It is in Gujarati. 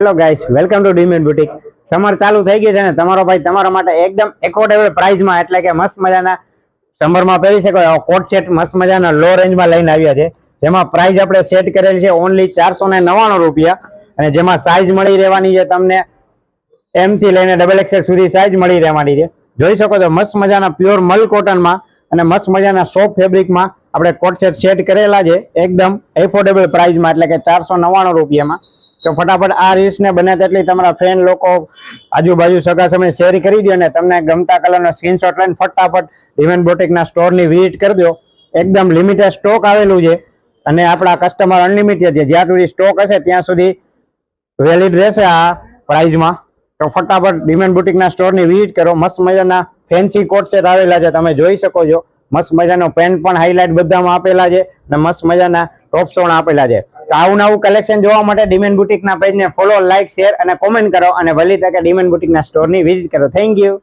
Hello guys, welcome to Demen boutique. Summer ચાલુ થઈ ગઈ છે ને તમારો ભાઈ તમારા માટે એકદમ એફોર્ડેબલ પ્રાઇસમાં એટલે કે મસ્ત મજાના સમરમાં પહેરી શકો એવા કોટ સેટ મસ્ત મજાના લો રેન્જમાં લઈને આવ્યા છે. જેમાં પ્રાઇસ આપણે સેટ કરેલ છે ઓનલી 499 રૂપિયા અને જેમાં સાઇઝ મળી રહેવાની છે તમને એમ થી લઈને XXL સુધી સાઇઝ મળી રહેવાની છે. જોઈ શકો છો મસ્ત મજાના પ્યોર મલ કોટનમાં અને મસ્ત મજાના સોફ્ટ ફેબ્રિકમાં આપણે કોટ સેટ કરેલા છે એકદમ એફોર્ડેબલ પ્રાઇસમાં એટલે કે 499 રૂપિયામાં. તો ફટાફટ આ રીલ્સને બને તેટલી તમારા ફ્રેન્ડ લોકો આજુબાજુ સગા સમય શેર કરી દો અને તમને ગમતા કલરનો સ્ક્રીનશોટ લઈને ફટાફટ ડીમેન બુટીકના સ્ટોરની વિઝિટ કરી દો. એકદમ લિમિટેડ સ્ટોક આવેલું છે અને આપણા કસ્ટમર અનલિમિટેડ છે. જ્યાં સુધી સ્ટોક હશે ત્યાં સુધી વેલિડ રહેશે આ પ્રાઇસમાં. તો ફટાફટ ડીમેન બુટીકના સ્ટોરની વિઝિટ કરો. મસ્ત મજાના ફેન્સી કોટ સેટ આવેલા છે, તમે જોઈ શકો છો. મસ્ત મજાનો પેન્ટ પણ હાઇલાઇટ બધામાં આપેલા છે અને મસ્ત મજાના ટોપ પણ આપેલા છે. તો આવું નવું કલેક્શન જોવા માટે ડીમેન બુટીકના પેજને ફોલો, લાઇક, શેર અને કોમેન્ટ કરો અને વહેલી તકે ડીમેન બુટીકના સ્ટોરની વિઝિટ કરો. Thank you.